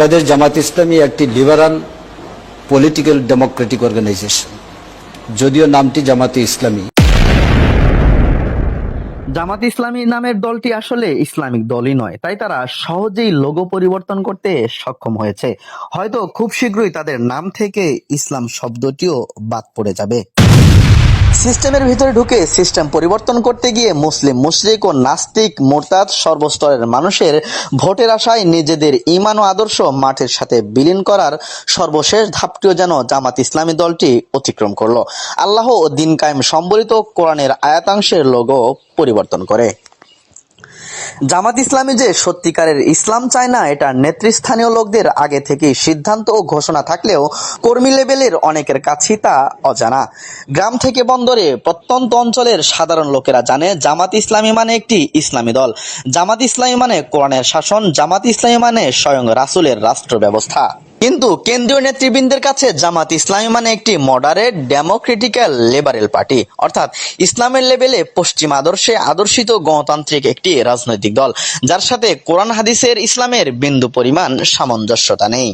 বাংলাদেশ জামাত ইসলামী একটি liberal political Democratic organisation, যদিও নামটি জামাতে ইসলামী। জামাত ইসলামী নামের দলটি আসলে ইসলামিক দলই নয়, তাই তারা সহজেই লোগো পরিবর্তন করতে সক্ষম হয়েছে। হয়তো খুব শীঘ্রই তাদের নাম থেকে ইসলাম শব্দটিও বাদ পড়ে যাবে। সিস্টেমের ভিতরে ঢুকে সিস্টেম পরিবর্তন করতে গিয়ে মুসলিম, মুশরিক ও নাস্তিক, মুরতাদ সর্বস্তরের মানুষের ভোটের আশায় নিজেদের ঈমান ও আদর্শ মাঠের সাথে বিলীন করার সর্বশেষ ধাপটিও যেন জামাত ইসলামী দলটি অতিক্রম করলো। আল্লাহ ও দিন কায়েম সম্বলিত কোরআনের আয়াতাংশের লোগো পরিবর্তন করে। জামাত ইসলামী যে সত্যিকারের ইসলাম চায় না, এটা নেতৃস্থানীয় লোকদের আগে থেকেই সিদ্ধান্ত ও ঘোষণা থাকলেও কর্মী লেভেলের অনেকের কাছেই তা অজানা। গ্রাম থেকে বন্দরে প্রত্যন্ত অঞ্চলের সাধারণ লোকেরা জানে জামাত ইসলামী মানে একটি ইসলামী দল। জামাত ইসলামী মানে কোরআনের শাসন। জামাত ইসলামী মানে স্বয়ং রাসূলের রাষ্ট্র ব্যবস্থা। কিন্তু কেন্দ্রীয় নেতৃবৃন্দের কাছে জামাত ইসলামী মানে একটি মডারেট ডেমোক্রেটিক্যাল লিবারেল পার্টি, অর্থাৎ ইসলামের লেভেলে পশ্চিম আদর্শে আদর্শিত গণতান্ত্রিক একটি রাজনৈতিক দল, যার সাথে কোরআন হাদিসের ইসলামের বিন্দু পরিমাণ সামঞ্জস্যতা নেই।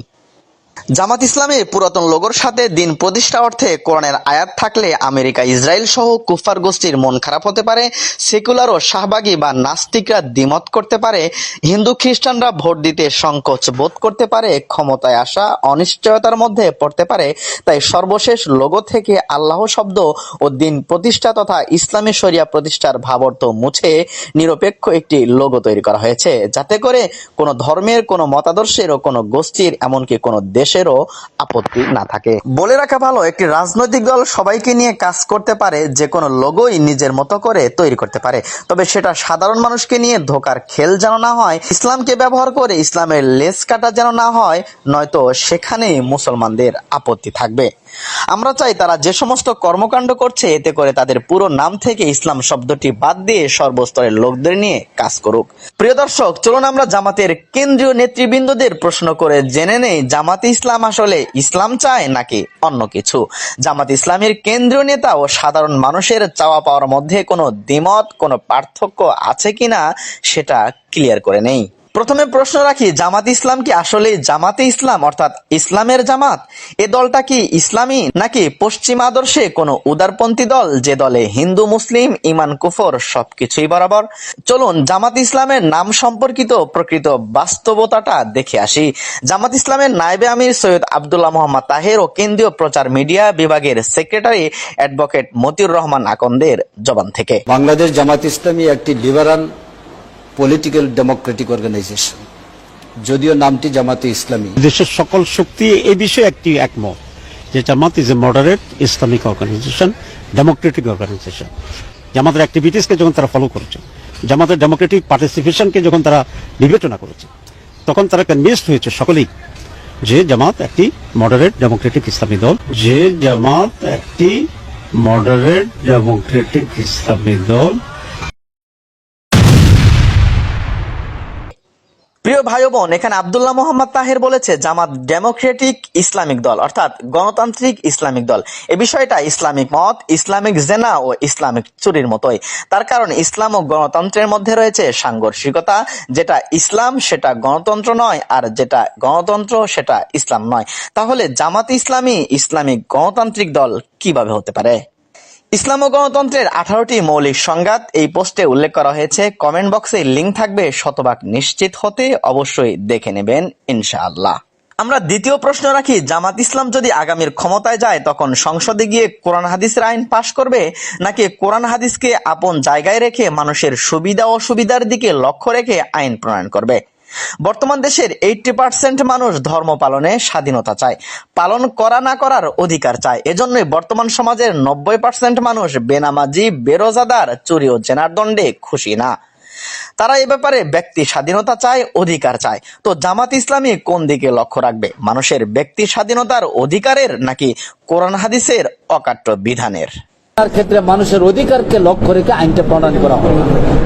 জামাত ইসলামের পুরাতন লোগোর সাথে দিন প্রতিষ্ঠা অর্থে কোরআনের আয়াত থাকলে আমেরিকা, ইসরায়েল সহ কুফফার গোষ্ঠীর মন খারাপ হতে পারে, সেকুলার ও শাহবাগী বা নাস্তিকরা দ্বিমত করতে পারে, হিন্দু খ্রিস্টানরা ভোট দিতে সংকোচ বোধ করতে পারে, ক্ষমতায় আসা অনিশ্চয়তার মধ্যে পড়তে পারে। তাই সর্বশেষ লোগো থেকে আল্লাহ শব্দ ও দিন প্রতিষ্ঠা তথা ইসলামী শরিয়া প্রতিষ্ঠার ভাবার্থ মুছে নিরপেক্ষ একটি লোগো তৈরি করা হয়েছে, যাতে করে কোনো ধর্মের, কোনো মতাদর্শের ও কোনো গোষ্ঠীর, এমনকি কোনো দেশেরও আপত্তি না থাকে। বলে রাখা ভালো, একটি রাজনৈতিক দল সবাইকে নিয়ে কাজ করতে পারে, যে কোনো লোগোই নিজের মতো করে তৈরি করতে পারে, তবে সেটা সাধারণ মানুষকে নিয়ে ধোকার খেল যেন না হয়, ইসলামকে ব্যবহার করে ইসলামের লেজ কাটা যেন না হয়, নয়তো সেখানেই মুসলমানদের আপত্তি থাকবে। আমরা চাই তারা যে সমস্ত কর্মকাণ্ড করছে, এতে করে তাদের পুরো নাম থেকে ইসলাম শব্দটি বাদ দিয়ে সর্বস্তরের লোকদের নিয়ে কাজ করুক। প্রিয় দর্শক, চলুন আমরা জামাতের কেন্দ্রীয় নেতৃবৃন্দদের প্রশ্ন করে জেনে নেই জামাতে ইসলাম আসলে ইসলাম চায় নাকি অন্য কিছু। জামাত ইসলামের কেন্দ্রীয় নেতা ও সাধারণ মানুষের চাওয়া পাওয়ার মধ্যে কোনো দ্বিমত, কোনো পার্থক্য আছে কিনা সেটা ক্লিয়ার করে নেই। প্রথমে প্রশ্ন রাখি, জামাত ইসলাম কি আসলে জামাতে ইসলাম অর্থাৎ ইসলামের জামাত? এ দলটা কি ইসলামী নাকি পশ্চিম আদর্শে কোনো উদারপন্থী দল, যে দলে হিন্দু, মুসলিম, ইমান, কুফর সবকিছুই বরাবর? চলুন জামাত ইসলামের নাম সম্পর্কিত প্রকৃত বাস্তবতাটা দেখে আসি। জামাত ইসলামের নায়েবে আমির সৈয়দ আব্দুল্লাহ মোহাম্মদ তাহের ও কেন্দ্রীয় প্রচার মিডিয়া বিভাগের সেক্রেটারি অ্যাডভোকেট মতিউর রহমান আকন্দের জবান থেকে। বাংলাদেশ জামাত ইসলামী একটি লিবারাল পলিটিক্যাল ডেমোক্রেটিক অর্গানাইজেশন, যদিও নামটি জামাতে ইসলামী। দেশের সকল শক্তি এই বিষয়ে একটি একমত যে Jamaat is a moderate Islamic organization, democratic organization. জামাতের অ্যাক্টিভিটিসকে যখন তারা ফলো করেছে, জামাতের ডেমোক্রেটিক পার্টিসিপেশনকে যখন তারা বিবেচনা করেছে, তখন তারা কনভিন্সড হয়েছে সকলেই যে জামাত একটি মডারেট ডেমোক্রেটিক ইসলামী দল, যে জামাত একটি মডারেট ডেমোক্রেটিক ইসলামী দল। প্রিয় ভাই বোন, এখানে আব্দুল্লাহ মোহাম্মদ তাহের বলেছে জামাত ডেমোক্রেটিক ইসলামিক দল, অর্থাৎ গণতান্ত্রিক ইসলামিক দল। এ বিষয়টা ইসলামিক মত, ইসলামিক জেনা ও ইসলামিক চুরির মতোই। তার কারণ ইসলাম ও গণতন্ত্রের মধ্যে রয়েছে সাংঘর্ষিকতা। যেটা ইসলাম সেটা গণতন্ত্র নয়, আর যেটা গণতন্ত্র সেটা ইসলাম নয়। তাহলে জামাত ইসলামী ইসলামিক গণতান্ত্রিক দল কিভাবে হতে পারে? ইসলাম ও গণতন্ত্রের 18টি মৌলিক সংজ্ঞা এই পোস্টে উল্লেখ করা হয়েছে। কমেন্ট বক্সে লিংক থাকবে, শতভাগ নিশ্চিত হতে অবশ্যই দেখে নেবেন ইনশাআল্লাহ। আমরা দ্বিতীয় প্রশ্ন রাখি, জামাত ইসলাম যদি আগামীর ক্ষমতায় যায় তখন সংসদে গিয়ে কোরআন হাদিসের আইন পাশ করবে, নাকি কোরআন হাদিসকে আপন জায়গায় রেখে মানুষের সুবিধা অসুবিধার দিকে লক্ষ্য রেখে আইন প্রণয়ন করবে? বর্তমান দেশের 80% মানুষ ধর্ম পালনে স্বাধীনতা চায়, পালন করা না করার অধিকার চায়। এজন্যই বর্তমান সমাজের 90% মানুষ বেনামাজি, বেরোজাদার, চুরি ও জেনার দণ্ডে খুশি না। তারা এ ব্যাপারে ব্যক্তি স্বাধীনতা চায়, অধিকার চায়। তো জামাত ইসলামী কোন দিকে লক্ষ্য রাখবে? মানুষের ব্যক্তি স্বাধীনতার অধিকারের, নাকি কোরআন হাদিসের অকাট্য বিধানের? ক্ষেত্রে মানুষের অধিকারকে লক্ষ্য রেখে আইনটা প্রণয়ন করা হয়।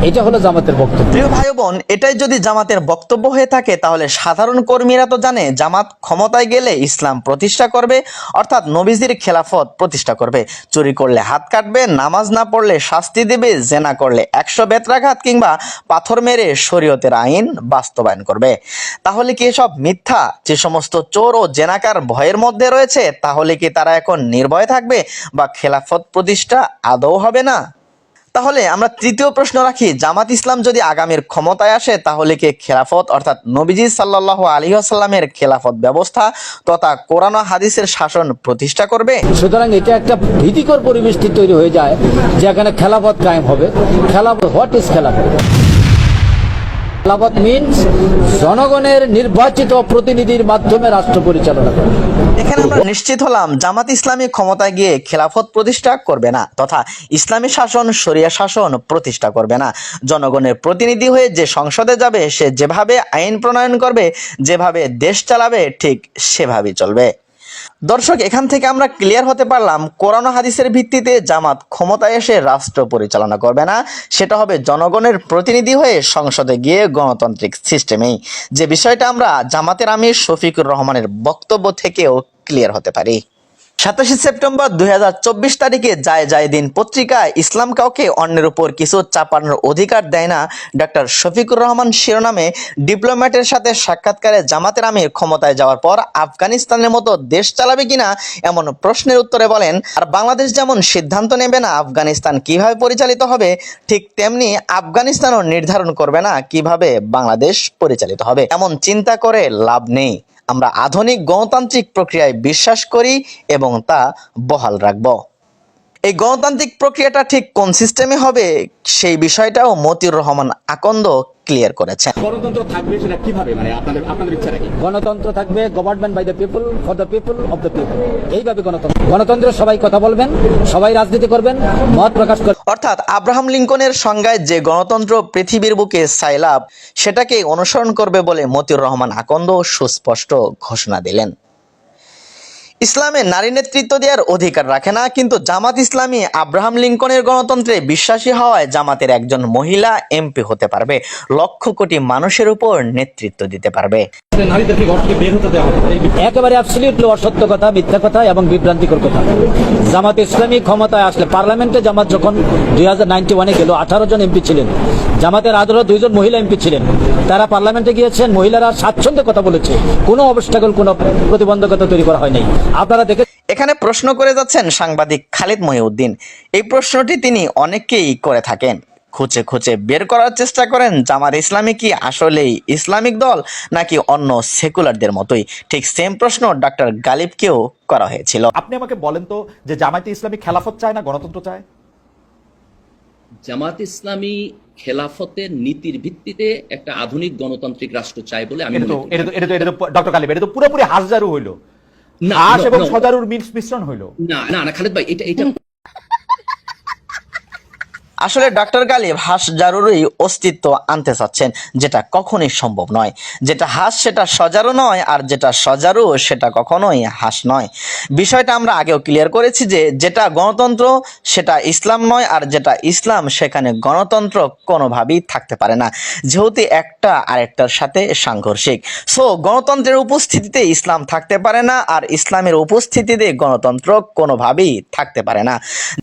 এটা হলো জামাতের বক্তব্য। প্রিয় ভাই বোন, এটাই যদি জামাতের বক্তব্য হয়ে থাকে তাহলে সাধারণ কর্মীরা তো জানে জামাত ক্ষমতায় গেলে ইসলাম প্রতিষ্ঠা করবে, অর্থাৎ নবীজির খেলাফত প্রতিষ্ঠা করবে। চুরি করলে হাত কাটবে, নামাজ না পড়লে শাস্তি দেবে, জেনা করলে 100 বেত্রাঘাত কিংবা পাথর মেরে শরীয়তের আইন বাস্তবায়ন করবে। তাহলে কি এসব মিথ্যা? যে সমস্ত চোর ও জেনাকার ভয়ের মধ্যে রয়েছে, তাহলে কি তারা এখন নির্ভয় থাকবে বা খেলাফত প্রতিষ্ঠা আদৌ হবে না? তাহলে আমরা তৃতীয় প্রশ্ন রাখি, জামাত ইসলাম যদি আগামীর ক্ষমতায় আসে তাহলে কি খেলাফত অর্থাৎ নবীজি সাল্লাল্লাহু আলাইহি ওয়াসাল্লামের খেলাফত ব্যবস্থা তথা কোরআন ও হাদিসের শাসন প্রতিষ্ঠা করবে? সুতরাং এটা একটা ভীতিকর পরিবেশটি তৈরি হয়ে যায় যেখানে খেলাফত কায়েম হবে। খেলাফত, হোয়াট ইজ খেলাফত? খেলাফত মিন্স জনগণের নির্বাচিত প্রতিনিধির মাধ্যমে রাষ্ট্র পরিচালনা করা। এখানে আমরা নিশ্চিত হলাম জামাত ইসলামী ক্ষমতায় গিয়ে খেলাফত প্রতিষ্ঠা করবে না তথা ইসলামী শাসন, শরিয়া শাসন প্রতিষ্ঠা করবে না। জনগণের প্রতিনিধি হয়ে যে সংসদে যাবে সে যেভাবে আইন প্রণয়ন করবে, যেভাবে দেশ চালাবে ঠিক সেভাবেই চলবে। দর্শক, এখান থেকে আমরা ক্লিয়ার হতে পারলাম কোরআন ও হাদিসের ভিত্তিতে জামাত ক্ষমতায় এসে রাষ্ট্র পরিচালনা করবে না, সেটা হবে জনগণের প্রতিনিধি হয়ে সংসদে গিয়ে গণতান্ত্রিক সিস্টেমেই। যে বিষয়টা আমরা জামাতের আমির শফিকুর রহমানের বক্তব্য থেকেও ক্লিয়ার হতে পারি। 27 সেপ্টেম্বর 2024 তারিখে যায় দিন পত্রিকায় ইসলাম কাউকে অন্যের উপর কিছু চাপানোর অধিকার দেয় না ডক্টর শফিকুর রহমান শিরোনামে ডিপ্লোম্যাটের সাথে সাক্ষাৎকারে জামাতের আমির ক্ষমতায় যাওয়ার পর আফগানিস্তানের মতো দেশ চালাবে কিনা এমন প্রশ্নের উত্তরে বলেন, আর বাংলাদেশ যেমন সিদ্ধান্ত নেবে না আফগানিস্তান কিভাবে পরিচালিত হবে, ঠিক তেমনি আফগানিস্তানও নির্ধারণ করবে না কিভাবে বাংলাদেশ পরিচালিত হবে। এমন চিন্তা করে লাভ নেই। আমরা আধুনিক গণতান্ত্রিক প্রক্রিয়ায় বিশ্বাস করি এবং তা বহাল রাখব। এই গণতান্ত্রিক প্রক্রিয়াটা ঠিক কোন সিস্টেমে হবে সেই বিষয়টাও মতিউর রহমান আকন্দ ক্লিয়ার করেছেন। গণতন্ত্র থাকবে সেটা কিভাবে, মানে আপনাদের ইচ্ছা নাকি? গণতন্ত্র থাকবে government by the people, for the people, of the people. এইভাবে গণতন্ত্রে সবাই কথা বলবেন, সবাই রাজনীতি করবেন, মত প্রকাশ করবেন। অর্থাৎ আব্রাহাম লিঙ্কনের সংজ্ঞায় যে গণতন্ত্র পৃথিবীর বুকে সাইলাব, সেটাকে অনুসরণ করবে বলে মতিউর রহমান আকন্দ সুস্পষ্ট ঘোষণা দিলেন। ইসলামে নারী নেতৃত্ব দেওয়ার অধিকার রাখে না, কিন্তু জামাত ইসলামী আব্রাহাম লিঙ্কনের গণতন্ত্রে বিশ্বাসী হওয়ায় জামাতের একজন মহিলা এমপি হতে পারবে, লক্ষ কোটি মানুষের উপর নেতৃত্ব দিতে পারবে। নারীদেরকে ঘর থেকে বের হতে দেওয়া হবে, একেবারে অ্যাবসলিউটলি অসত্য কথা, মিথ্যা কথা এবং বিভ্রান্তিকর কথা। জামাত ইসলামী ক্ষমতায় আসলে, পার্লামেন্টে জামাত যখন 2091-এ গেল, 18 জন এমপি ছিলেন, জামাতের আদরে 2 জন মহিলা এমপি ছিলেন। তারা পার্লামেন্টে গিয়েছেন, মহিলারা স্বাচ্ছন্দ্যে কথা বলেছে, কোনো অবস্টাকল, কোনো প্রতিবন্ধকতা তৈরি করা হয় নাই। আপনারা দেখে এখানে প্রশ্ন করে যাচ্ছেন সাংবাদিক খালিদ মহিউদ্দিন। এই প্রশ্নটি তিনি অনেককেই করে থাকেন। খুঁজে খুঁজে বের করার চেষ্টা করেন জামাত ইসলামী কি আসলেই ইসলামিক দল নাকি অন্য সেকুলারদের মতোই। ঠিক সেম প্রশ্ন ডক্টর গালিবকেও করা হয়েছিল। আপনি আমাকে বলেন তো যে জামায়াতে ইসলামী খেলাফত চায় না গণতন্ত্র চায়? জামাত ইসলামী খেলাফতের নীতির ভিত্তিতে একটা আধুনিক গণতান্ত্রিক রাষ্ট্র চায় বলে আমি মনে করি। ডক্টর গালিব, এটা তো পুরোপুরি হাসজারু হইলো, না, হাস এবং no, no. সজারুর মিশ্রণ হইলো। না খালেদ ভাই, এটা আসলে ডক্টর গালিব হাস জারুরই অস্তিত্ব আনতে চাচ্ছেন, যেটা কখনোই সম্ভব নয়। যেটা হাস সেটা সজারু নয়, আর যেটা সজারু সেটা কখনোই হাস নয়। বিষয়টা আমরা আগেও ক্লিয়ার করেছি যে যেটা গণতন্ত্র সেটা ইসলাম নয়, আর যেটা ইসলাম সেখানে গণতন্ত্র কোনোভাবেই থাকতে পারে না, যেহেতু একটা আরেকটার সাথে সাংঘর্ষিক। সো গণতন্ত্রের উপস্থিতিতে ইসলাম থাকতে পারে না, আর ইসলামের উপস্থিতিতে গণতন্ত্র কোনোভাবেই থাকতে পারে না।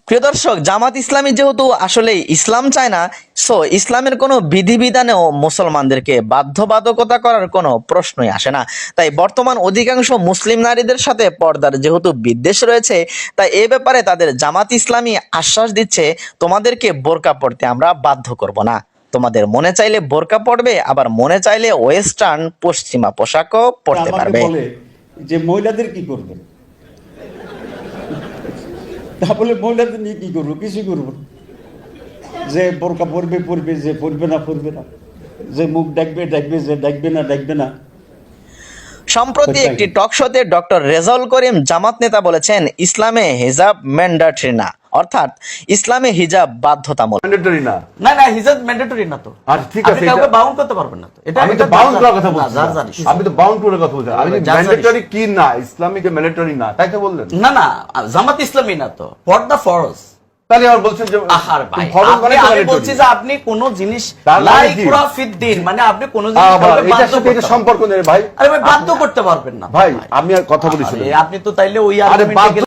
প্রিয় দর্শক, জামাত ইসলামী যেহেতু আসলে ইসলাম চায় না, সো ইসলামের কোনো বিধিবিধানেও মুসলমানদেরকে বাধ্যবাধকতা করার কোনো প্রশ্নই আসে না। তাই বর্তমান অধিকাংশ মুসলিম নারীদের সাথে পর্দার যেহেতু বিদ্বেষ রয়েছে, তাই এ ব্যাপারে তাদের জামাত ইসলামী আশ্বাস দিচ্ছে, তোমাদেরকে বোরকা পড়তে আমরা বাধ্য করব না। তোমাদের মনে চাইলে বোরকা পড়বে, আবার মনে চাইলে ওয়েস্টার্ন পশ্চিমা পোশাকও পড়তে পারবে। যে মহিলাদের কি করবে, তাহলে মহিলাদের নিয়ে কি করবো? কিছু করবো। যে বোরকা পরবে পরবে, যে পরবে না পরবে না, যে মুখ ডাকবে ডাকবে, যে ডাকবে না। সম্প্রতি একটি টক শোতে ডক্টর রেজাউল করিম জামাত নেতা বলেছেন, ইসলামে হিজাব ম্যান্ডেটরি না, অর্থাৎ ইসলামে হিজাব বাধ্যতামূলক। ম্যান্ডেটরি না, না হিজাব ম্যান্ডেটরি না তো। আর ঠিক আছে, আপনি কাউকে বাউন্ড করতে পারবেন না তো। এটা আমি তো বাউন্ড করার কথা বলছি। আমি তো বাউন্ড করার কথা বলছি। আমি ম্যান্ডেটরি কি না, ইসলামিক ম্যান্ডেটরি না, তাই তো বললেন। না জামাত ইসলামী না তো, ফর দা ফরজ। তাহলে আবার বলছেন যে আহার ভাই, ফরম আপনি- বানাইতে আমি পারেন বলছি যে আপনি কোন জিনিস তার মানে লাই কি? কুরাফিদ্দিন, মানে আপনি কোন জিনিস আবার কাউকে এটার বাধ্য সাথে করতে এটা পারবেন সম্পর্ক নেই ভাই। না। আরে ভাই, বাধ্য করতে পারবেন না ভাই আমি আর কথা বলি শুনুন। আরে আপনি তো তাইলে ওই আরে আর্গুমেন্টে বাধ্য গেলে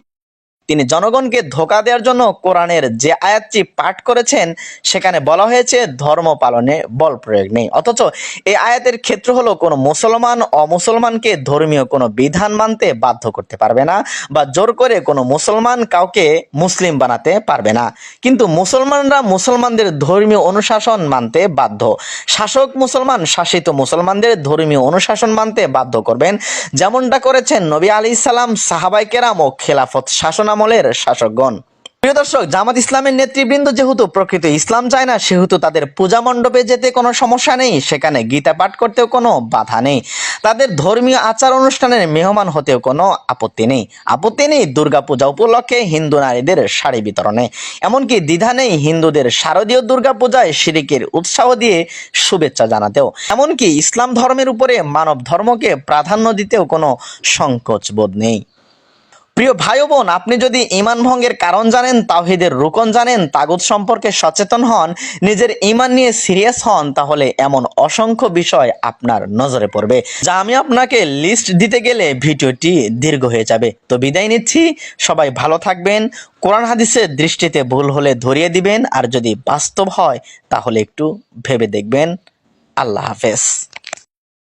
তিনি জনগণকে ধোঁকা দেওয়ার জন্য কোরআনের যে আয়াতটি পাঠ করেছেন সেখানে বলা হয়েছে ধর্ম পালনে বল প্রয়োগ নেই, অথচ এই আয়াতের ক্ষেত্র হলো কোনো মুসলমান অমুসলমানকে ধর্মীয় কোনো বিধান মানতে বাধ্য করতে পারবে না বা জোর করে কোনো মুসলমান কাউকে মুসলিম বানাতে পারবে না, কিন্তু মুসলমানরা মুসলমানদের ধর্মীয় অনুশাসন মানতে বাধ্য। শাসক মুসলমান শাসিত মুসলমানদের ধর্মীয় অনুশাসন মানতে বাধ্য করবেন, যেমনটা করেছেন নবী আলাইহিস সালাম, সাহাবায়ে কেরাম ও খেলাফত শাসনামলের শাসকগণ। প্রিয় দর্শক, জামাত ইসলামের নেতৃবৃন্দ যেহেতু প্রকৃত ইসলাম চায় না, সেহেতু তাদের পূজা মণ্ডপে যেতে কোনো সমস্যা নেই, সেখানে গীতা পাঠ করতেও কোনো বাধা নেই, তাদের ধর্মীয় আচার অনুষ্ঠানের মেহমান হতেও কোনো আপত্তি নেই। আপত্তি নেই দুর্গাপূজা উপলক্ষে হিন্দু নারীদের শাড়ি বিতরণে, এমনকি দ্বিধা নেই হিন্দুদের শারদীয় দুর্গাপূজায় শিরিকের উৎসাহ দিয়ে শুভেচ্ছা জানাতেও, এমনকি ইসলাম ধর্মের উপরে মানব ধর্মকে প্রাধান্য দিতেও কোনো সংকোচ বোধ নেই। প্রিয় ভাই ও বোন, আপনি যদি ঈমান ভঙ্গের কারণ জানেন, তাওহীদের রুকন জানেন, তাগুত সম্পর্কে সচেতন হন, নিজের ঈমান নিয়ে সিরিয়াস হন, তাহলে এমন অসংখ্য বিষয় আপনার নজরে পড়বে, যা আমি আপনাকে লিস্ট দিতে গেলে ভিডিওটি দীর্ঘ হয়ে যাবে। তো বিদায় নিচ্ছি, সবাই ভালো থাকবেন, কোরআন হাদিসের দৃষ্টিতে ভুল হলে ধরিয়ে দিবেন, আর যদি বাস্তব হয় তাহলে একটু ভেবে দেখবেন। আল্লাহ হাফেজ।